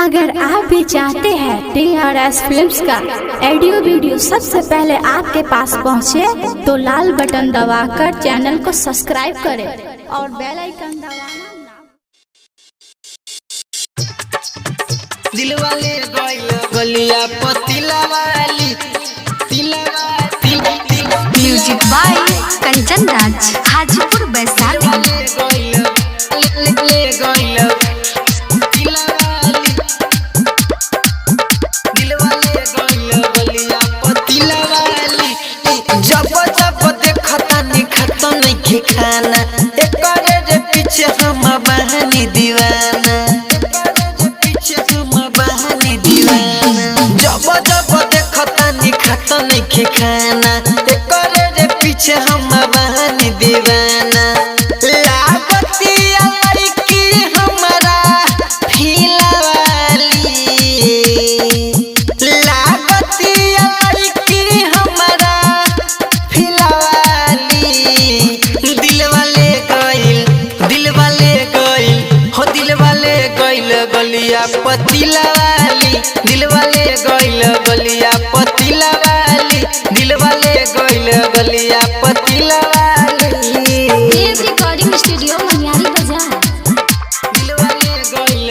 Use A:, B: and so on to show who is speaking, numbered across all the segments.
A: अगर आप भी चाहते हैं TRS फिल्म्स का ऑडियो वीडियो सबसे पहले आपके पास पहुंचे, तो लाल बटन दबाकर चैनल को सब्सक्राइब करें और बेल आइकन दबाना ना।
B: दिलवाले गलिया पतिलावाली
C: म्यूजिक बाय कंचन राज, हाजीपुर वैशाली।
B: खाना एकरे रे पीछे हम बहानी दीवाना, जब जब देखता नहीं खाता नहीं खाना एकरे रे पीछे हम बहानी दीवाना। लागती लड़की हमारा फिलवाली, लागती लड़की हमारा फिलवाली। गलिया पतिलावाली, दिलवाले गइल गलिया पतिलावाली, दिलवाले गइल गलिया पतिलावाली।
C: देव रिकॉर्डिंग स्टूडियो मनियारी बाजार।
B: दिलवाले गइल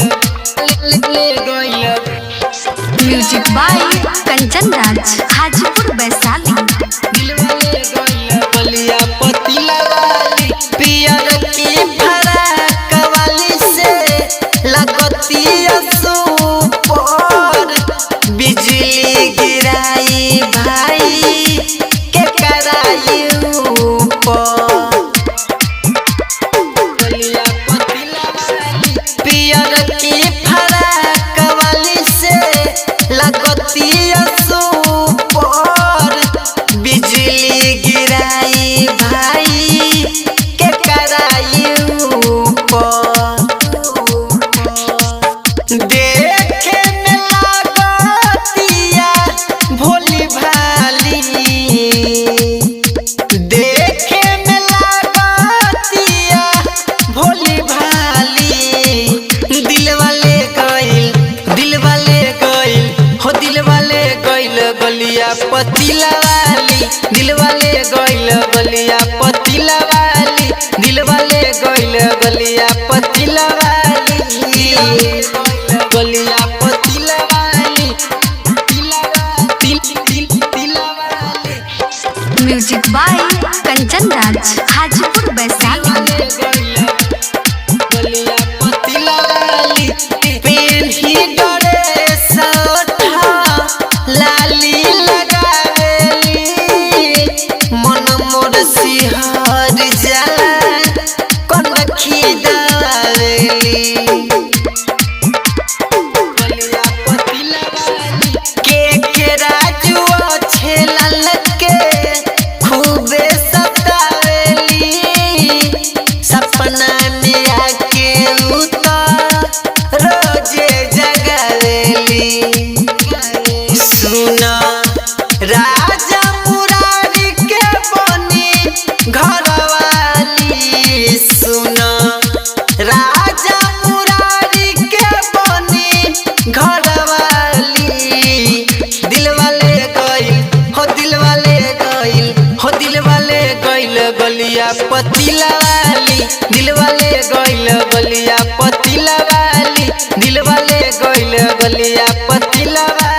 C: म्यूजिक बाय कंचन राज, हाजीपुर वैशाली।
B: दिलवाले गइल गलिया पतिलावाली, पियर की फराक वाली से लगती सुपर, बिजली गिराई भाई के कराई ऊपर। गलिया पतिलावाली, पियर की फराक वाली से लगती सुपर, बिजली गिराई भाई के कराई ऊपर। देखे में लागतिया भोली भाली, देखे में लागतिया भोली भाली। दिलवाले गइल हो दिलवाले गइल गलिया पतिलावाली, दिलवाले गइल गलिया पतिलावाली, दिलवाले गइल गलिया पतिलावाली, गलिया पतिलावाली, तिलावाली।
C: Music by Kanchan Raj, Hajipur Vaishali.
B: गलिया पतिलावाली, पेन्ही ड्रेस लाली लगावेली, मन मोर सिहर जाला कनखी दावेली। गलिया पतिलावाली, के राजू छेलल के खूबे सतावेली, सपना में आके रोजे जगावेली। सुना राजा मुरारी के बनी घरवाली, सुना राजा मुरारी के बनी घरवाली। दिलवाले गइल हो दिलवाले गइल हो दिलवाले गइल गलिया पतिलावाली, दिलवाले गइल गलिया पतिलावाली, दिलवाले गइल गलिया पतिलावाली।